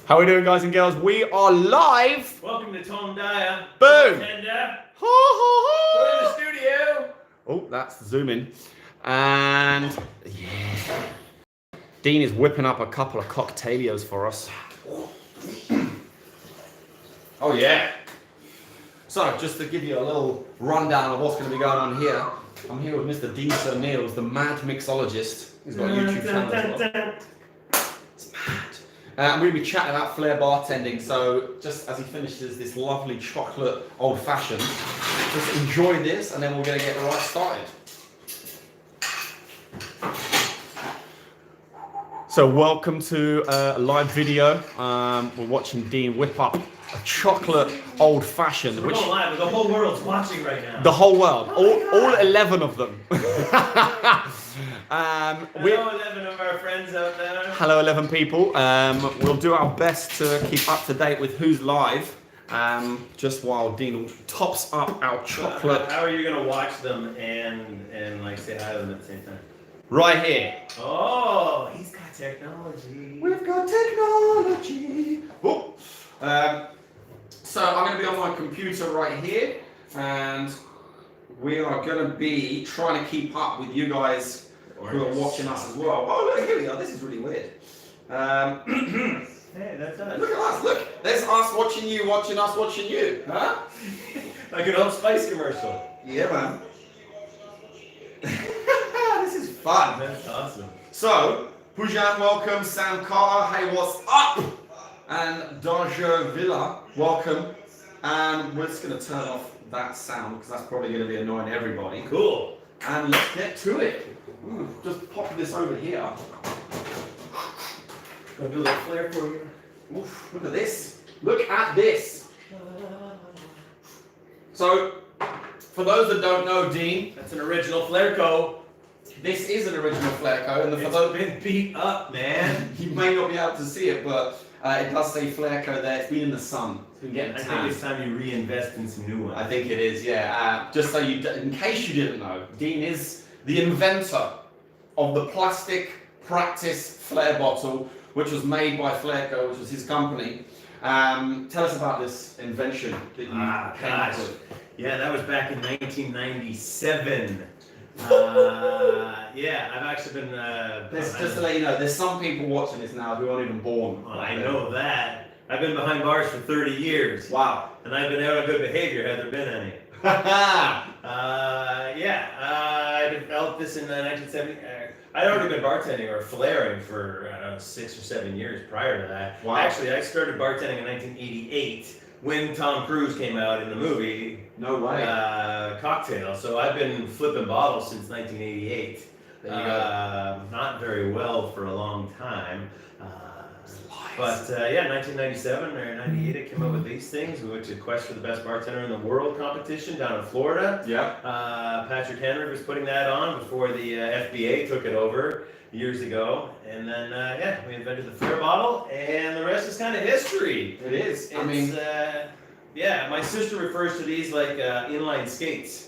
How are we doing, guys and girls? We are live. Welcome to Dyer. Boom. Bartender. Ha, ha, We're in the ha. studio. Oh, that's zooming. And yeah, Dean is whipping up a couple of cocktailios for us. Oh yeah. So, just to give you a little rundown of what's going to be going on here, I'm here with Mr. Dean Serneels, the mad mixologist. He's got a YouTube channel as well. It's mad. I'm going to be chatting about Flair bartending, so just as he finishes this lovely chocolate old-fashioned, just enjoy this and then we're going to get right started. So welcome to a live video. We're watching Dean whip up a chocolate old-fashioned. So we're going live, the whole world's watching right now. The whole world, all 11 of them. Hello 11 of our friends out there. Hello 11 people. We'll do our best to keep up to date with who's live. Just while Dean tops up our chocolate. How are you going to watch them and like say hi to them at the same time? Right here. Oh, he's got technology. We've got technology. Oh. So I'm going to be on my computer right here, and we are going to be trying to keep up with you guys who are watching us as well. Oh, look, here we are. This is really weird. Hey, that's us. Look at us. Look, there's us watching you, watching us, watching you. Huh? Like an Old Spice commercial. Yeah, man. This is fun. That's awesome. So, Pujan, welcome. Sam Carter, hey, what's up? And Dyer Villa, welcome. And we're just going to turn off that sound because that's probably going to be annoying everybody. Cool. And let's get to it. Ooh, just pop this over here. Gonna do a little Flair for you. Oof, look at this. Look at this. So, for those that don't know, Dean, That's an original FlairCo. this is an original FlairCo, and It's been beat up, man. you may not be able to see it, but it does say FlairCo there. It's been in the sun. It's been getting I tan. think it's time you reinvest in some new ones. I think it is, yeah. Just so you, in case you didn't know, Dean is the inventor of the plastic practice Flair bottle, which was made by FlairCo, which was his company. Tell us about this invention that you came up with. Yeah, that was back in 1997. Yeah, I've actually been. Just to let you know, there's some people watching this now who aren't even born. I know that. I've been behind bars for 30 years. Wow. And I've been out on good behavior, had there been any. I developed this in 1970. I'd already been bartending or flairing for 6 or 7 years prior to that. Wow. Actually, I started bartending in 1988 when Tom Cruise came out in the movie. No way. Cocktail. So I've been flipping bottles since 1988. There you go. Not very well for a long time. But yeah, 1997 or 98, I came up with these things. We went to Quest for the Best Bartender in the World competition down in Florida. Yeah. Patrick Henry was putting that on before the FBA took it over years ago. And then, yeah, we invented the Flair bottle, and the rest is kind of history. It is. It's, yeah, my sister refers to these like inline skates.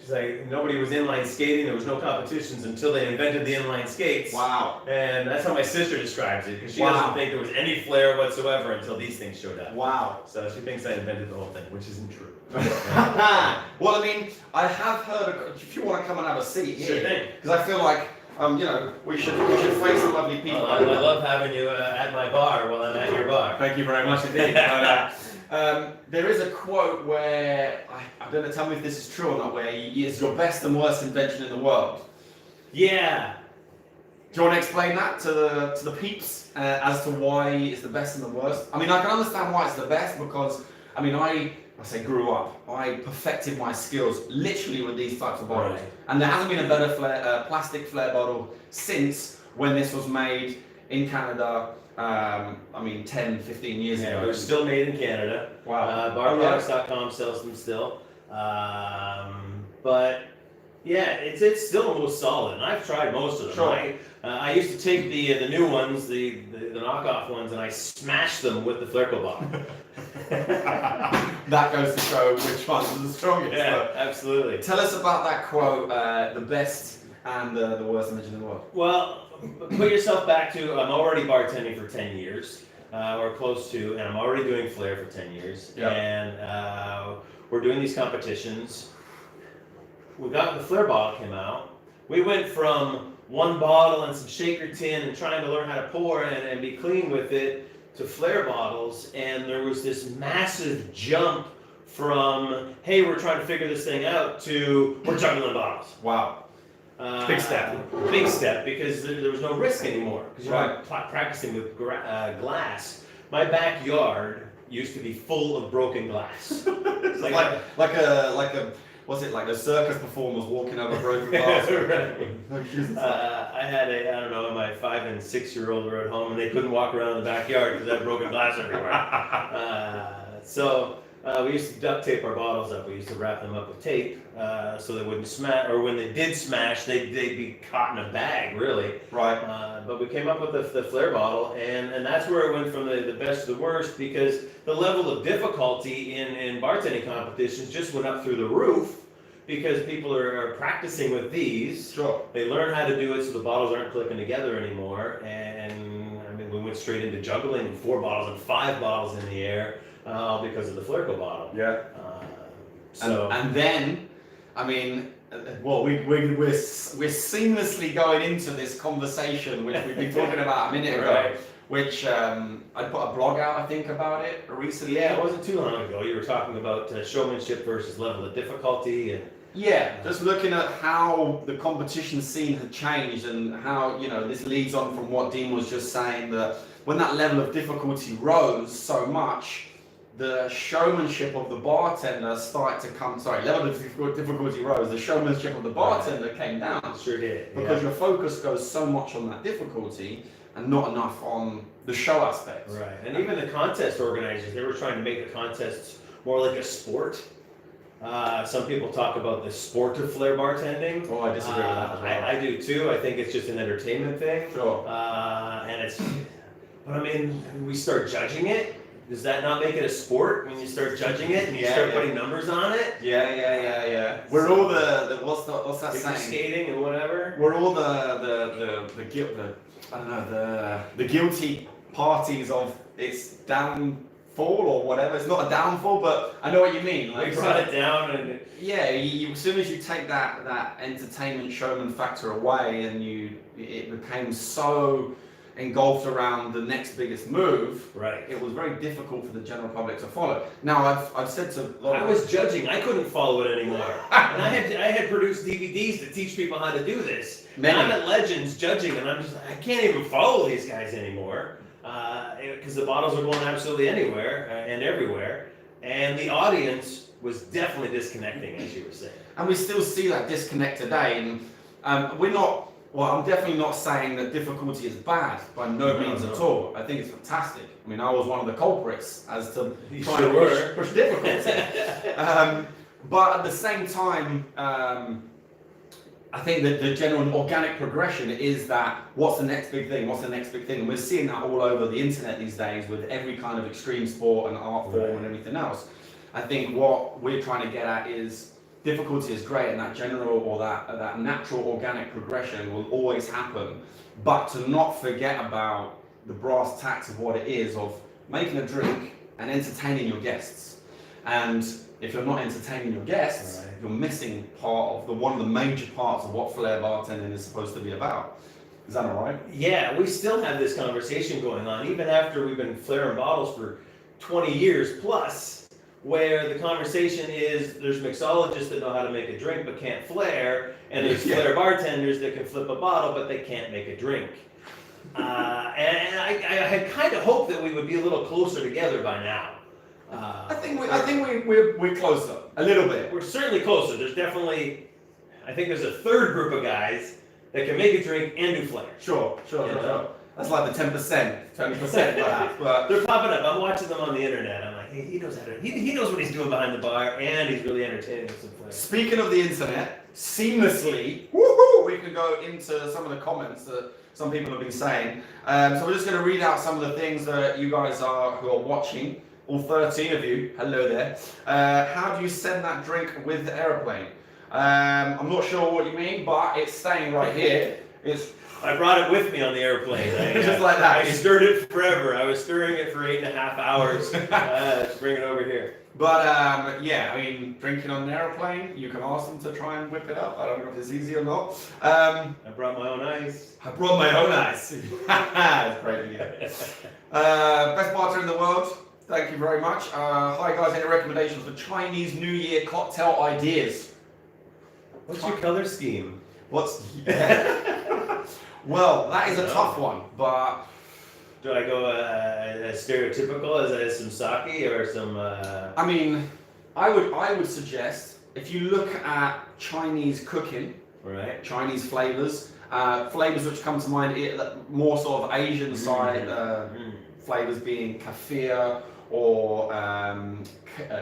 She's like, nobody was inline skating, there was no competitions until they invented the inline skates. Wow. And that's how my sister describes it, because she doesn't think there was any flair whatsoever until these things showed up. Wow. So she thinks I invented the whole thing, which isn't true. Well, I mean, I have heard, if you want to come and have a seat Sure here, thing. because I feel like, you know, we should face the lovely people. I love having you at my bar while I'm at your bar. Thank you very much indeed. There is a quote where, I don't know, tell me if this is true or not, where it's your best and worst invention in the world. Yeah. Do you want to explain that to the peeps as to why it's the best and the worst? I mean, I can understand why it's the best because, I mean, I say grew up. I perfected my skills literally with these types of bottles. Right. And there hasn't been a better plastic Flair bottle since when this was made in Canada, I mean, 10, 15 years ago. It was still made in Canada. Wow. Barproducts.com sells them still. But yeah, it's still most solid, and I've tried most of them. Sure. I used to take the new ones, the knockoff ones, and I smashed them with the FlairCo bottle. That goes to show which ones are the strongest. Yeah, So, absolutely. tell us about that quote, the best and the worst invention in the world. Well, put yourself back to, I'm already bartending for 10 years. or close to, and I'm already doing Flair for 10 years. Yeah. And we're doing these competitions. The Flair bottle came out. We went from one bottle and some shaker tin and trying to learn how to pour and be clean with it to Flair bottles, and there was this massive jump from, hey, we're trying to figure this thing out, to we're juggling bottles. Wow. Big step. Big step, because there was no risk anymore, because you're Right. not practicing with glass. My backyard used to be full of broken glass. It's like a was it like the circus performers walking over broken glass? Right. I had I don't know, my 5 and 6 year old were at home and they couldn't walk around the backyard because I had broken glass everywhere. So we used to duct tape our bottles up. We used to wrap them up with tape so they wouldn't smash, or when they did smash, they'd be caught in a bag, really. Right. But we came up with the Flair bottle, and that's where it went from the best to the worst, because the level of difficulty in bartending competitions just went up through the roof, because people are practicing with these. Sure. They learn how to do it so the bottles aren't clicking together anymore, and I mean, we went straight into juggling 4 bottles and 5 bottles in the air, all because of the FlairCo bottle. Yeah. So and then, I mean, well, we're seamlessly going into this conversation, which we've been talking about a minute ago, Right. which I put a blog out, I think, about it recently. yeah, it wasn't too long ago. You were talking about showmanship versus level of difficulty, and Yeah, just looking at how the competition scene had changed, and how, you know, this leads on from what Dean was just saying, that when that level of difficulty rose so much, the showmanship of the bartender started to come, level of difficulty rose, the showmanship of the bartender came down. sure did. Because your focus goes so much on that difficulty and not enough on the show aspect. Right, and even the contest organizers, they were trying to make the contests more like a sport. Some people talk about the sport of Flair bartending. Oh, I disagree with that as well. I do too. I think it's just an entertainment thing. Sure. And it's, but I mean, when we start judging it, does that not make it a sport when you start judging it and you start putting numbers on it? Yeah. We're all the what's that Figure saying? skating and whatever. We're all the guilty parties of its downfall or whatever. It's not a downfall, but I know what you mean. We brought it down, and yeah, as soon as you take that entertainment showman factor away, and it became so engulfed around the next biggest move. right. It was very difficult for the general public to follow. Now I've said to a lot I of was judging. I couldn't follow it anymore. And I had produced DVDs to teach people how to do this. And I'm at Legends judging, and I'm just I can't even follow these guys anymore because the bottles are going absolutely anywhere and everywhere, and the audience was definitely disconnecting, as you were saying. And we still see that disconnect today. And we're not. Well, I'm definitely not saying that difficulty is bad, by no means at all. I think it's fantastic. I mean, I was one of the culprits as to You trying sure to were. push difficulty. But at the same time, I think that the general organic progression is that what's the next big thing? What's the next big thing? And we're seeing that all over the internet these days with every kind of extreme sport and art form and everything else. I think what we're trying to get at is difficulty is great, and that general or that natural organic progression will always happen, but to not forget about the brass tacks of what it is of making a drink and entertaining your guests. And if you're not entertaining your guests, you're missing part of one of the major parts of what Flair bartending is supposed to be about. Is that all right? Yeah, we still have this conversation going on, even after we've been flaring bottles for 20 years plus, where the conversation is there's mixologists that know how to make a drink but can't flare, and there's Flair bartenders that can flip a bottle but they can't make a drink. And I had kind of hoped that we would be a little closer together by now. I think we're closer a little bit. We're certainly closer. There's definitely, I think there's a third group of guys that can make a drink and do flair. Sure. That's like the 10%, 20% perhaps, but They're popping up. I'm watching them on the internet. I'm like, hey, he knows how to. He knows what he's doing behind the bar, and he's really entertaining with some flair. speaking of the internet, seamlessly, woohoo, we can go into some of the comments that some people have been saying. So we're just going to read out some of the things that you guys who are watching, all 13 of you, hello there. How do you send that drink with the aeroplane? I'm not sure what you mean, but it's staying right here. It's I brought it with me on the airplane. Just like that. I stirred it forever. I was stirring it for 8.5 hours to bring it over here. But yeah, I mean, drinking on an airplane, you can ask them to try and whip it up. I don't know if it's easy or not. I brought my own ice. I brought my own ice. That's great video. Best bartender in the world. Thank you very much. Hi guys, any recommendations for Chinese New Year cocktail ideas? What's your color scheme? What's Well, that is a tough one, but do I go stereotypical as some sake or some? I mean, I would suggest if you look at Chinese cooking, right, Chinese flavors, flavors which come to mind, more sort of Asian side flavors being kefir or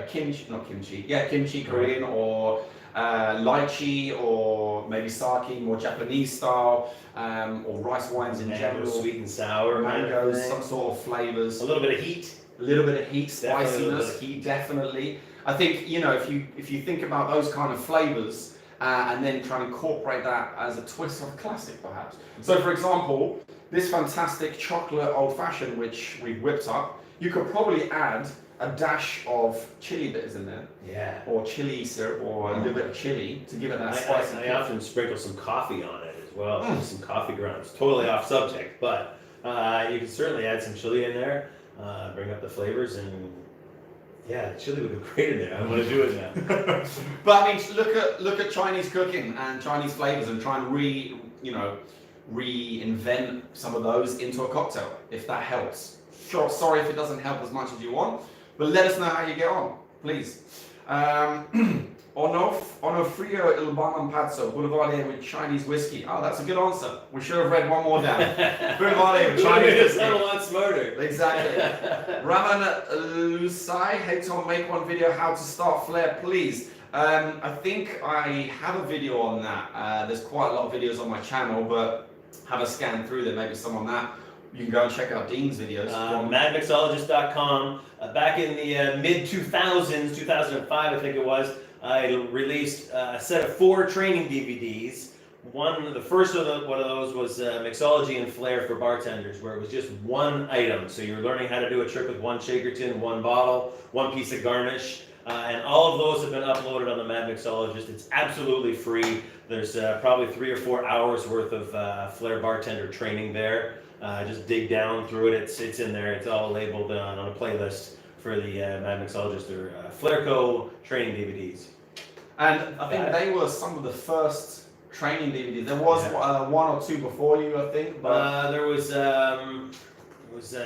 kimchi Korean, or lychee, or maybe sake, more Japanese style, or rice wines in general, sweet and sour, mangoes, some sort of flavors, a little bit of heat, spiciness, definitely. I think, you know, if you think about those kind of flavors and then try and incorporate that as a twist of a classic, perhaps. So, for example, this fantastic chocolate old fashioned, which we've whipped up, you could probably add a dash of chili that is in there, or chili syrup, or a little bit of chili to give it that spice. I often sprinkle some coffee on it as well, some coffee grounds. Totally off subject, but you can certainly add some chili in there, bring up the flavors, and yeah, chili would be great in there. I want to do it now. But I mean, look at Chinese cooking and Chinese flavors, and try and reinvent some of those into a cocktail, if that helps. Sure, sorry if it doesn't help as much as you want, but let us know how you get on, please. Onofrio il Pazzo, Boulevardier with Chinese whiskey. Oh, that's a good answer. We should have read one more down. Boulevardier with Chinese whiskey. It's a lot smarter. Exactly. Raman Lusai, hey Tom, make one video how to start Flair, please. I think I have a video on that. There's quite a lot of videos on my channel, but have a scan through there, maybe some on that. You can go and check out Dean's videos. Madmixologist.com. Back in the mid-2000s, 2005 I think it was, I released a set of 4 training DVDs. The first one of those was Mixology and Flair for bartenders, where it was just one item. So you're learning how to do a trick with one shaker tin, one bottle, one piece of garnish. And all of those have been uploaded on the Mad Mixologist. It's absolutely free. There's probably 3 or 4 hours worth of Flair bartender training there. Just dig down through it. It's in there. It's all labeled on a playlist for the Mad Mixologist or FlairCo training DVDs. And I think they were some of the first training DVDs. There was 1 or 2 before you, I think. But there was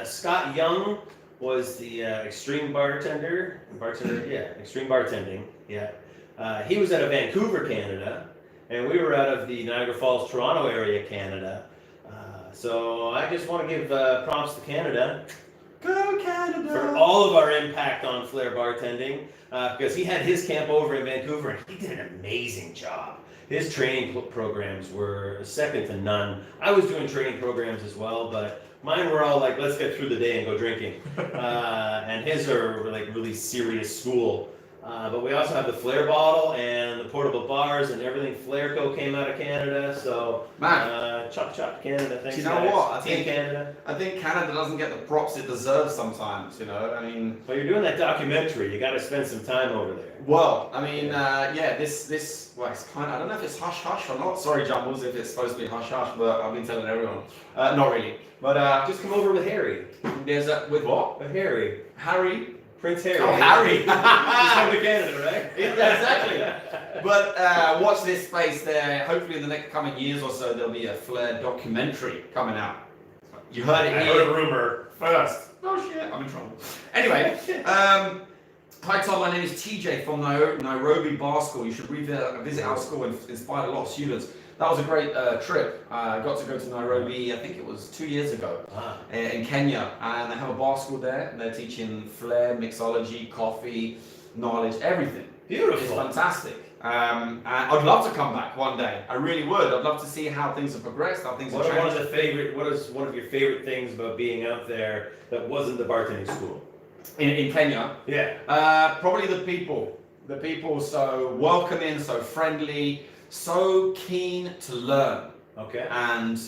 Scott Young was the extreme bartender. Extreme bartending. Yeah, he was out of Vancouver, Canada, and we were out of the Niagara Falls, Toronto area, Canada. So I just want to give props to Canada. Go Canada! For all of our impact on Flair bartending, because he had his camp over in Vancouver, and he did an amazing job. His training programs were second to none. I was doing training programs as well, but mine were all like, let's get through the day and go drinking. And his are like really serious school. But we also have the Flair bottle and the portable bars, and everything FlairCo came out of Canada. So, chop Canada. Thanks. Do you know what? I think Canada doesn't get the props it deserves sometimes. You know, I mean. Well, you're doing that documentary. You got to spend some time over there. Well, I mean, this. Well, it's kind of. I don't know if it's hush hush or not. Sorry, Jumbles, if it's supposed to be hush hush, but I've been telling everyone. Not really. But just come over with Harry. There's with what? With Harry. Harry. Prince Harry. Oh, Harry! He's from Canada, right? Exactly. But watch this space there. Hopefully in the next coming years or so, there'll be a Flair documentary coming out. You heard it here. I heard a rumor first. Oh shit, I'm in trouble. Anyway, hi Tom, my name is TJ from Nairobi Bar School. You should visit our school and inspired a lot of students. That was a great trip. I got to go to Nairobi, I think it was 2 years ago, in Kenya. And they have a bar school there. And they're teaching Flair, mixology, coffee, knowledge, everything. Beautiful. It's fantastic. And I'd love to come back one day. I really would. I'd love to see how things have progressed, how things have changed. What is one of your favorite things about being out there that wasn't the bartending school? In Kenya? Yeah. Probably the people. The people so welcoming, so friendly, so keen to learn. Okay. and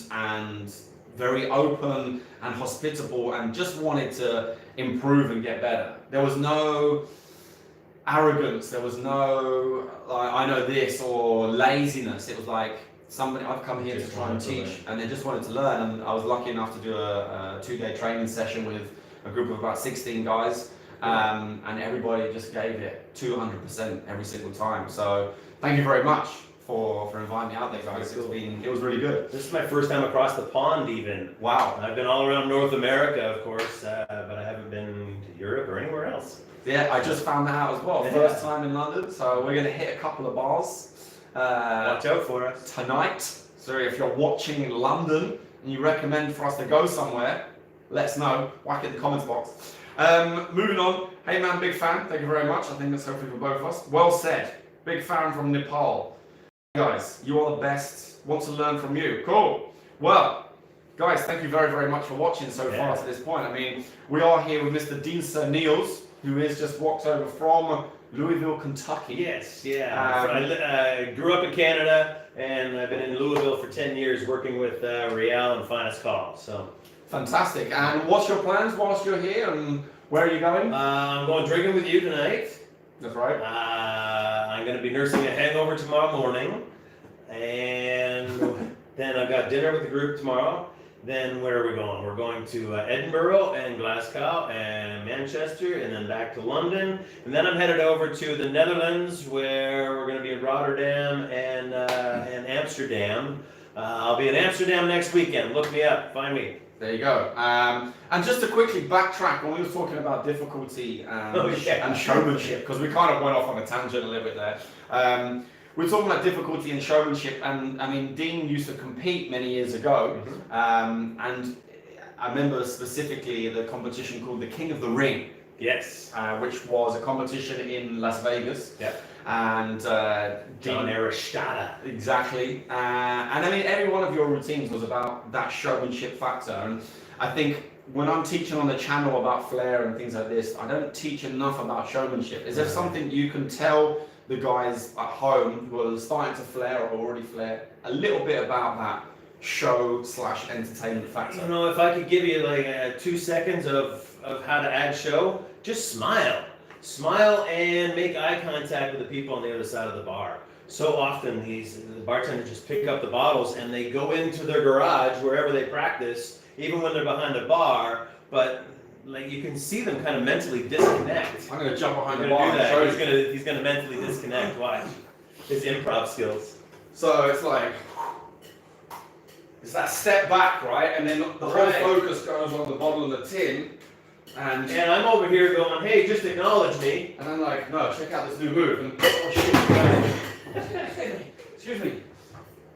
very open and hospitable, and just wanted to improve and get better. There was no arrogance. There was no like, I know this, or laziness. It was like, somebody, I've come here to try and teach, and they just wanted to learn. And I was lucky enough to do a 2-day training session with a group of about 16 guys, and everybody just gave it 200% every single time. So thank you very much for inviting me out there, guys. It was really good. This is my first time across the pond even. Wow. I've been all around North America, of course, but I haven't been to Europe or anywhere else. Yeah, I just found that out as well. First time in London, so we're going to hit a couple of bars. Watch out for us. Tonight. So if you're watching in London and you recommend for us to go somewhere, let us know. Whack it in the comments box. Moving on. Hey man, big fan. Thank you very much. I think that's hopefully for both of us. Well said. Big fan from Nepal. Guys, you are the best. Want to learn from you. Cool. Well, guys, thank you very, very much for watching so far to this point. I mean, we are here with Mr. Serneels, who is just walked over from Louisville, Kentucky. Yes, yeah. I grew up in Canada, and I've been in Louisville for 10 years working with Real and Finest Call. So fantastic. And what's your plans whilst you're here, and where are you going? I'm going drinking with you tonight. That's right. I'm going to be nursing a hangover tomorrow morning, and then I've got dinner with the group tomorrow. Then where are we going? We're going to Edinburgh and Glasgow and Manchester, and then back to London. And then I'm headed over to the Netherlands, where we're going to be in Rotterdam and Amsterdam. I'll be in Amsterdam next weekend. Look me up. Find me. There you go. And just to quickly backtrack, when we were talking about difficulty and showmanship, because we kind of went off on a tangent a little bit there. We're talking about difficulty and showmanship, and I mean, Dean used to compete many years ago, and I remember specifically the competition called the King of the Ring. Yes. Which was a competition in Las Vegas. Yeah. And John Aristata. Exactly. And I mean, every one of your routines was about that showmanship factor. And I think when I'm teaching on the channel about Flair and things like this, I don't teach enough about showmanship. Is there something you can tell the guys at home who are starting to Flair or already Flair a little bit about that show/entertainment factor? You know, if I could give you like 2 seconds of how to add show, just smile. Smile and make eye contact with the people on the other side of the bar. So often the bartenders just pick up the bottles and they go into their garage, wherever they practice, even when they're behind a bar, but like you can see them kind of mentally disconnect. I'm gonna jump behind the He's bar gonna and do show that. you. He's gonna mentally disconnect. Watch his improv skills. So it's like, it's that step back, right? And then the whole focus goes on the bottle and the tin. And I'm over here going, hey, just acknowledge me. And I'm like, no, check out this new move. And oh shit, excuse me.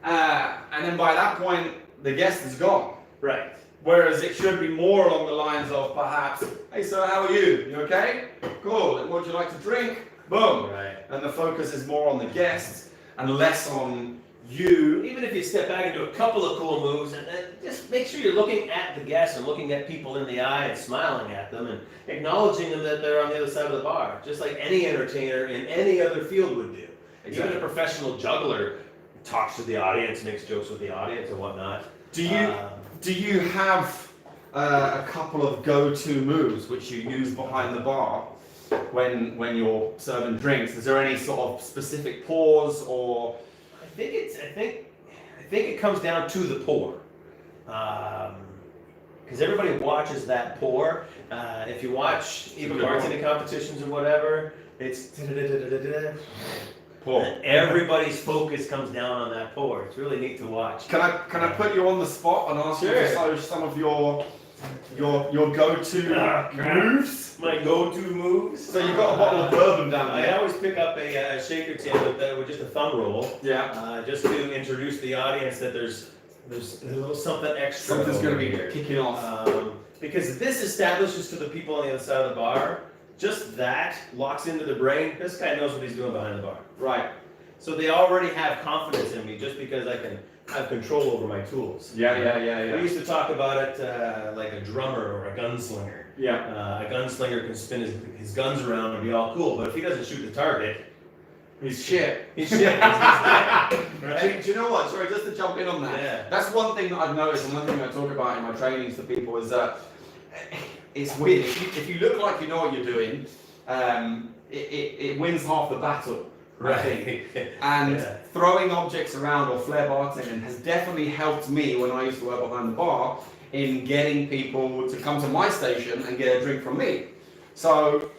And then by that point, the guest is gone. Right. Whereas it should be more along the lines of perhaps, hey sir, how are you? You okay? Cool. And what would you like to drink? Boom. Right. And the focus is more on the guest and less on you. Even if you step back and do a couple of cool moves, and just make sure you're looking at the guests and looking at people in the eye and smiling at them and acknowledging them that they're on the other side of the bar, just like any entertainer in any other field would do. Exactly. Even a professional juggler talks to the audience, makes jokes with the audience and whatnot. Do you have a couple of go-to moves which you use behind the bar when you're serving drinks? Is there any sort of specific pause or? I think it comes down to the pour, because everybody watches that pour. If you watch even bartending competitions or whatever, it's pour. Everybody's focus comes down on that pour. It's really neat to watch. Can I put you on the spot and ask you to show some of your go-to moves? My go-to moves. So you've got a bottle of bourbon down there. I always pick up a shaker tin with just a thumb roll. Yeah. Just to introduce the audience that there's a little something extra. Something's going to be kicking off. Because this establishes to the people on the other side of the bar, just that locks into the brain. This guy knows what he's doing behind the bar. Right. So they already have confidence in me just because I can have control over my tools. Yeah. We used to talk about it like a drummer or a gunslinger. Yeah. A gunslinger can spin his guns around and be all cool, but if he doesn't shoot the target, He's shit. He's shit. He's right? Do you know what? Sorry, just to jump in on that. Yeah. That's one thing that I've noticed, and one thing I talk about in my trainings to people is that it's weird. If you look like you know what you're doing, it wins half the battle. I think. And throwing objects around or flair bartending has definitely helped me when I used to work behind the bar in getting people to come to my station and get a drink from me. So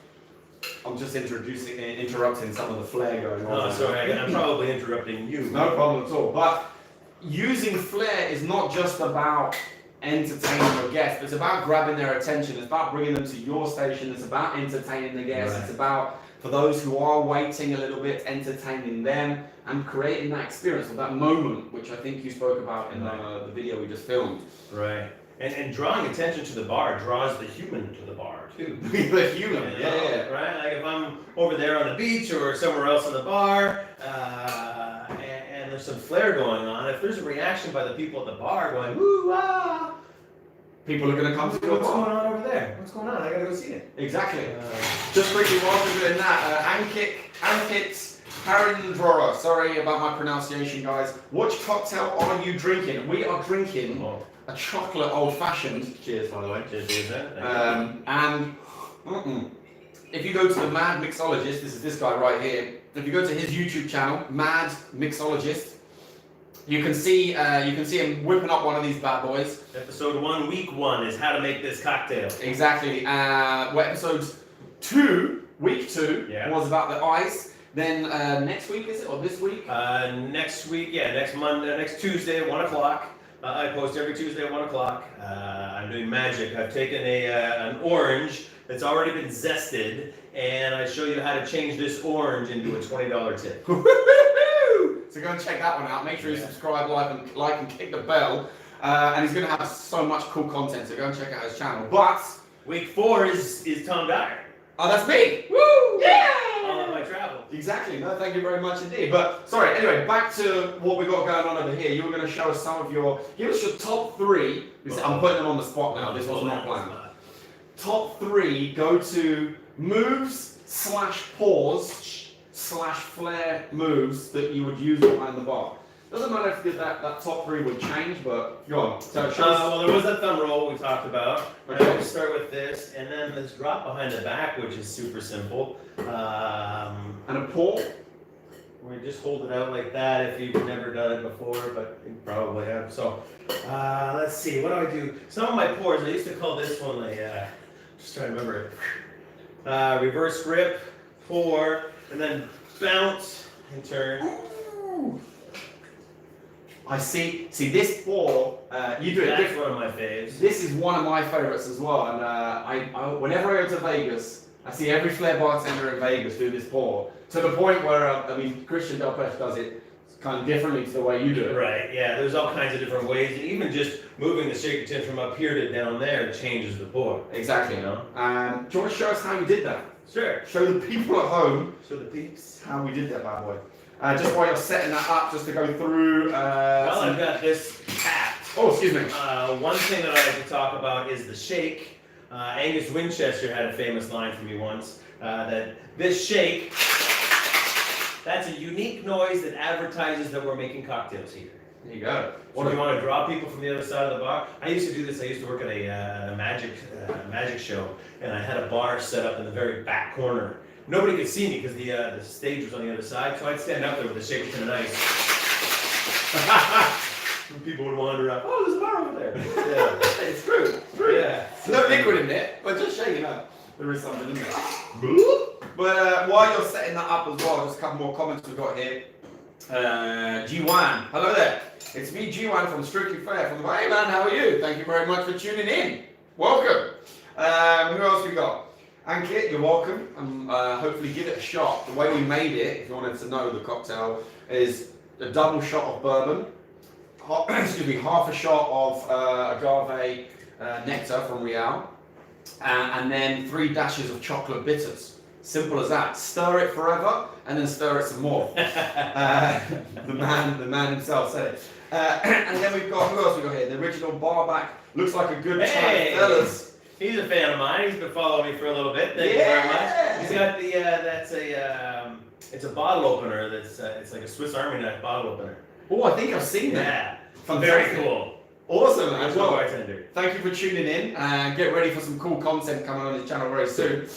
I'm just interrupting some of the flair going on. Oh, sorry, I'm probably interrupting you. No problem at all. But using flair is not just about entertaining your guests, it's about grabbing their attention. It's about bringing them to your station. It's about entertaining the guests. Right. It's about, for those who are waiting a little bit, entertaining them and creating that experience or that moment, which I think you spoke about in the video we just filmed. Right. And drawing attention to the bar draws the human to the bar too. The human, yeah. Right? Like if I'm over there on the beach or somewhere else in the bar, and there's some flair going on, if there's a reaction by the people at the bar going, woo, ah, People are going to come to your what's going bar. on over there? What's going on? I gotta go see it. Exactly. Just quickly while we're doing that, Ankit Harindrora, sorry about my pronunciation, guys. Which cocktail are you drinking? We are drinking a chocolate old-fashioned. Cheers, by the way. Cheers, And if you go to the Mad Mixologist, this is this guy right here. If you go to his YouTube channel, Mad Mixologist, you can see him whipping up one of these bad boys. Episode 1, week 1 is how to make this cocktail. Exactly. Well, episode 2, week 2, was about the ice. Then next week, is it, or this week? Next week, next Monday, next Tuesday at 1 o'clock. I post every Tuesday at 1 o'clock. I'm doing magic. I've taken an orange that's already been zested, and I show you how to change this orange into a $20 tip. So go and check that one out. Make sure you subscribe, like and click the bell. And he's going to have so much cool content, so go and check out his channel. But week 4 is Tom Dyer. Oh, that's me! Woo! Yeah! All of my travel. Exactly. No, thank you very much indeed. But sorry. Anyway, back to what we got going on over here. You were going to show us some of give us your top 3. I'm putting them on the spot now. This was not planned. Top 3 go-to moves / pause / flair moves that you would use behind the bar. Doesn't matter if that top 3 would change, but go on. So well, there was that thumb roll we talked about. Okay. We'll start with this, and then this drop behind the back, which is super simple. And a pour. We just hold it out like that if you've never done it before, but you probably have. So let's see, what do I do? Some of my pours, I used to call this one just trying to remember it. Reverse grip, pour, and then bounce and turn. Ooh. I see this pour, you do it That's different. one of my faves. This is one of my favorites as well, and I whenever I go to Vegas, I see every flair bartender in Vegas do this pour, to the point where, Christian Delpech does it kind of differently to the way you do it. Right, yeah, there's all kinds of different ways, and even just moving the shaker tin from up here to down there changes the pour. Exactly. You know? Do you want to show us how you did that? Sure. Show the people at home Show the peeps. how we did that bad boy. Just while you're setting that up, just to go through. Well, I've got this hat. Oh, excuse me. One thing that I like to talk about is the shake. Angus Winchester had a famous line for me once, that this shake, that's a unique noise that advertises that we're making cocktails here. There you go. So you want to draw people from the other side of the bar? I used to do this. I used to work at a magic show, and I had a bar set up in the very back corner. Nobody could see me because the stage was on the other side, so I'd stand up there with a shaker tin of ice. And people would wander up. Oh, there's a bar over there. Yeah. It's true. It's true. Yeah. No liquid in it, but just shake it up. There is something in there. But while you're setting that up as well, just a couple more comments we've got here. G1, hello there. It's me, G1 from Strictly Fair. From the Hey man, how are you? Thank you very much for tuning in. Welcome. Who else we got? Ankit, you're welcome. Hopefully give it a shot. The way we made it, if you wanted to know the cocktail, is a double shot of bourbon, half a shot of agave nectar from Real, and then 3 dashes of chocolate bitters. Simple as that. Stir it forever, and then stir it some more. The man himself said it. And then we've got, who else we got here? The original barback. Looks like a good time, fellas. He's a fan of mine. He's been following me for a little bit. Thank you very much. He's got the it's a bottle opener. That's it's like a Swiss Army knife bottle opener. Oh, I think I've seen that. Yeah, very cool. Awesome, as well. Bartender. Thank you for tuning in, and get ready for some cool content coming on this channel very soon.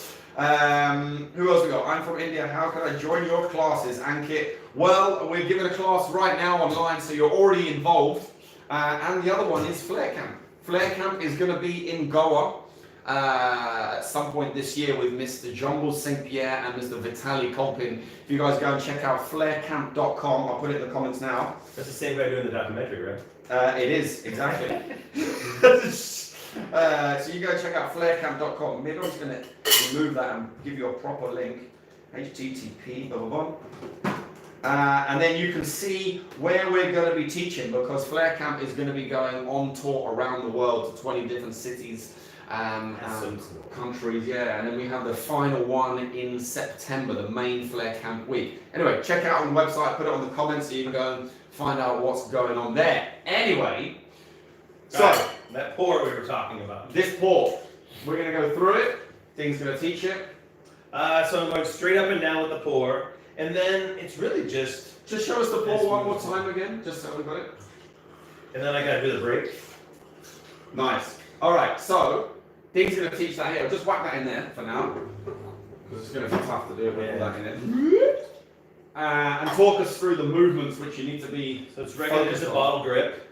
Who else we got? I'm from India. How can I join your classes, Ankit? Well, we're giving a class right now online, so you're already involved. And the other one is FlairCamp. FlairCamp is going to be in Goa at some point this year with Mr. Jumble St. Pierre and Mr. Vitaly Kolpin. If you guys go and check out flaircamp.com, I'll put it in the comments now. That's the same guy doing the documentary, right? It is, exactly. So you go check out flaircamp.com. Maybe I'm just going to remove that and give you a proper link. HTTP, blah, blah, blah. And then you can see where we're going to be teaching, because FlairCamp is going to be going on tour around the world to 20 different cities and countries, yeah. And then we have the final one in September, the main FlairCamp week. Anyway, check it out on the website, put it on the comments so you can go and find out what's going on there. Anyway, so that pour we were talking about. this pour, we're going to go through it. Dean's going to teach it. So I'm going straight up and down with the pour, and then it's really just show us the pour one more time again, just so we got it. And then I got to do the break. Nice. All right, so Dean's going to teach that here. Just whack that in there for now, because it's going to be tough to do it with that in it. And talk us through the movements which you need to be. So it's regular as a bottle grip,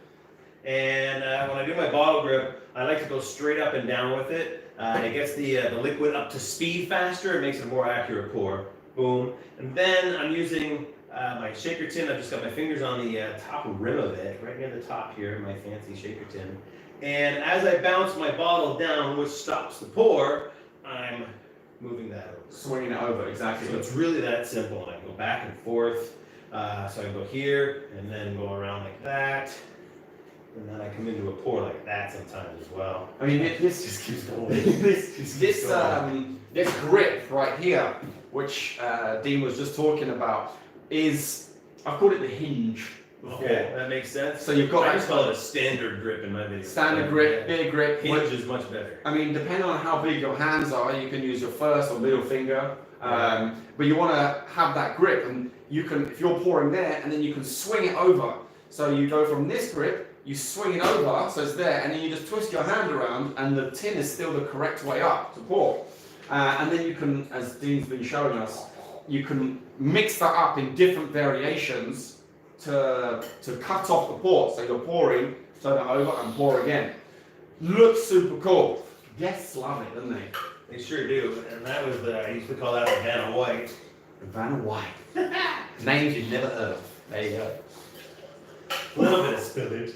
and when I do my bottle grip, I like to go straight up and down with it. It gets the liquid up to speed faster. It makes it a more accurate pour. Boom. And then I'm using my shaker tin. I've just got my fingers on the top rim of it, right near the top here, my fancy shaker tin. And as I bounce my bottle down, which stops the pour, I'm moving that over. Swinging it over, exactly. So it's really that simple. And I go back and forth. So I can go here and then go around like that. And then I come into a pour like that sometimes as well. I mean, this just keeps going. This grip right here, which Dean was just talking about, is, I've called it the hinge before. Okay, that makes sense. So you've got I just call it a standard grip in my video. Standard grip, big grip. Hinge is much better. I mean, depending on how big your hands are, you can use your first or middle finger. But you want to have that grip, and you can, if you're pouring there, and then you can swing it over. So you go from this grip, you swing it over, so it's there, and then you just twist your hand around, and the tin is still the correct way up to pour. And then you can, as Dean's been showing us, you can mix that up in different variations to cut off the pour. So you're pouring, turn it over, and pour again. Looks super cool. Guests love it, don't they? They sure do. And that was I used to call that the Vanna White. Vanna White. Names you've never heard of. There you go. A little bit of spillage.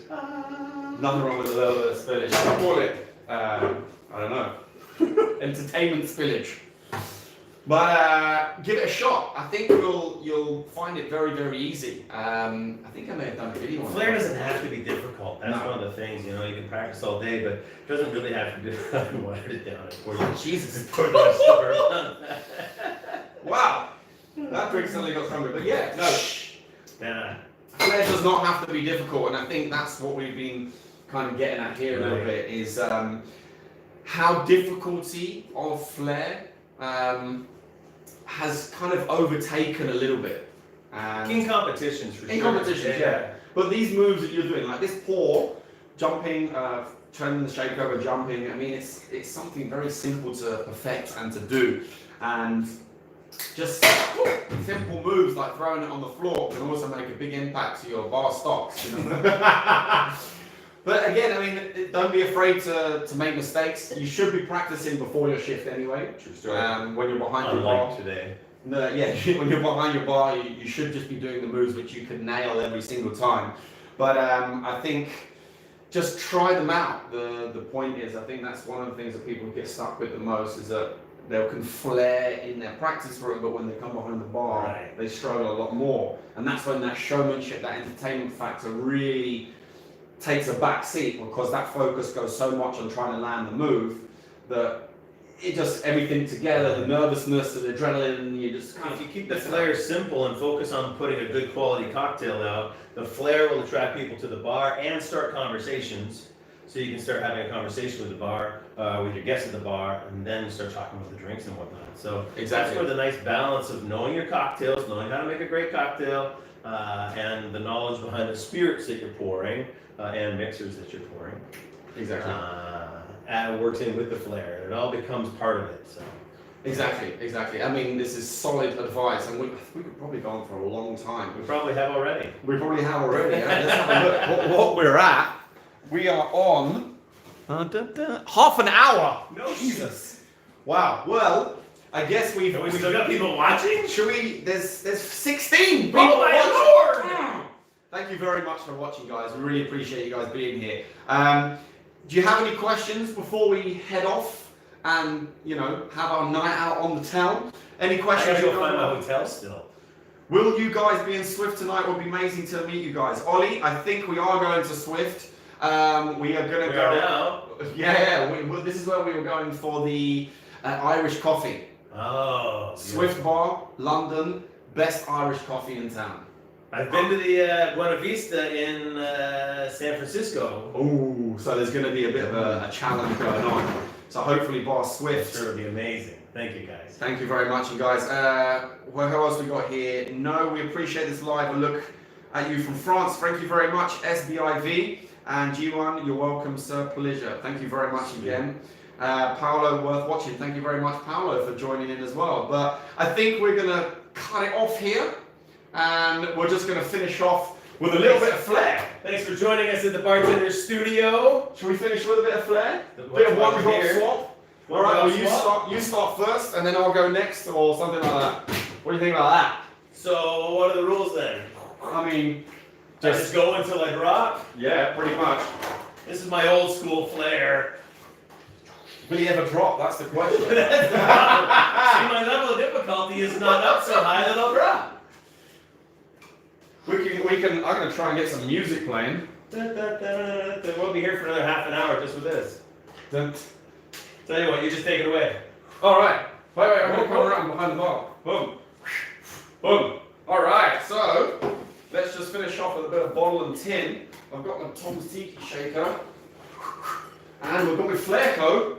Nothing wrong with a little bit of spillage. I call it, I don't know, entertainment spillage. But give it a shot. I think you'll find it very, very easy. I think I may have done a video on it. Flair doesn't have to be difficult. That's one of the things, you know, you can practice all day, but it doesn't really have to be. I watered it down. Jesus. Wow. Wow. That drink suddenly got stronger. But yeah, no. Nah. Flair does not have to be difficult, and I think that's what we've been kind of getting at here a little bit, is how difficulty of Flair has kind of overtaken a little bit. And in competitions, for sure. In competitions, yeah. But these moves that you're doing, like this pour, jumping, turning the shake over, jumping, I mean, it's something very simple to perfect and to do. And just simple moves like throwing it on the floor can also make a big impact to your bar stocks. You know? But again, I mean, don't be afraid to make mistakes. You should be practicing before your shift anyway. When you're behind your bar. Today. No, yeah, when you're behind your bar, you should just be doing the moves which you can nail every single time. But I think just try them out. The point is, I think that's one of the things that people get stuck with the most, is that they can flair in their practice room, but when they come behind the bar, they struggle a lot more. And that's when that showmanship, that entertainment factor really takes a back seat, because that focus goes so much on trying to land the move that it just, everything together, the nervousness, the adrenaline, you just kind of... If you keep the flair simple and focus on putting a good quality cocktail out, the flair will attract people to the bar and start conversations. So you can start having a conversation with the bar, with your guests at the bar, and then start talking about the drinks and whatnot. So Exactly. that's where the nice balance of knowing your cocktails, knowing how to make a great cocktail, and the knowledge behind the spirits that you're pouring and mixers that you're pouring. Exactly. And it works in with the Flair. It all becomes part of it. So. Exactly. I mean, this is solid advice, and we could probably go on for a long time. We probably have already. We probably have already. Let's have a look. What we're at? We are on half an hour. No Jesus. Wow. Well, I guess we've still got people watching. Should we? There's 16 people Oh my watching. Lord! Thank you very much for watching, guys. We really appreciate you guys being here. Do you have any questions before we head off and, you know, have our night out on the town? Any questions? I gotta go find my hotel still. Will you guys be in Swift tonight? It would be amazing to meet you guys. Ollie, I think we are going to Swift. We are going to go now. Yeah. This is where we were going for the Irish coffee. Oh. Swift Bar, London, best Irish coffee in town. I've been to the Buena Vista in San Francisco. Oh, so there's going to be a bit of a challenge going on. So hopefully Bar Swift. Sure, it'll be amazing. Thank you, guys. Thank you very much, you guys. What else we got here? No, we appreciate this live. A look at you from France. Thank you very much, SBIV. And G1, you're welcome, Sir Pleasure. Thank you very much again. Paolo, worth watching. Thank you very much, Paolo, for joining in as well. But I think we're going to cut it off here. And we're just going to finish off with a little bit of Flair. Thanks for joining us at the Bartender Studio. Should we finish with a bit of Flair? The Bit of one drop here. swap. All right, well, you start first, and then I'll go next, or something like that. What do you think about that? So, what are the rules then? I mean, Just go until I drop. yeah, pretty much. This is my old school Flair. Will you ever drop? That's the question. See, my level of difficulty is not up so high that I'll drop. we can. I'm gonna try and get some music playing. We'll be here for another half an hour just with this. Dun. Tell you what, you just take it away. All right. Wait, I'm gonna come around behind the bar. Boom, boom. All right. So let's just finish off with a bit of bottle and tin. I've got my Tom's Tiki shaker, and we've got my FlairCo.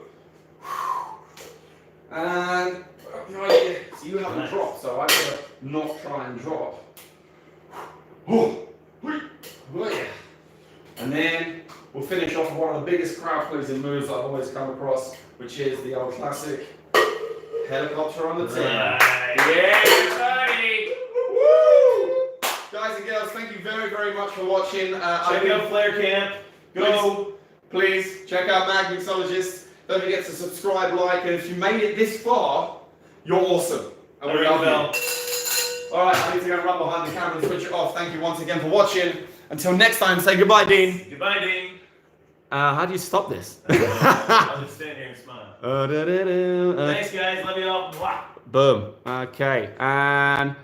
And right, so you haven't dropped, so I better not try and drop. Oh, yeah. And then we'll finish off with one of the biggest crowd pleasing moves I've always come across, which is the old classic helicopter on the tin. Yeah, everybody! Woo! Guys and girls, thank you very, very much for watching. Check out Flair Camp. Go. Please check out Mag Mixologist. Don't forget to subscribe, like, and if you made it this far, you're awesome. And we love you. Alright, I need to go and run behind the camera and switch it off. Thank you once again for watching. Until next time, say goodbye, Dean. Goodbye, Dean. How do you stop this? I'll just stand here and smile. Uh, Thanks, guys. Love you all. Mwah. Boom. Okay. And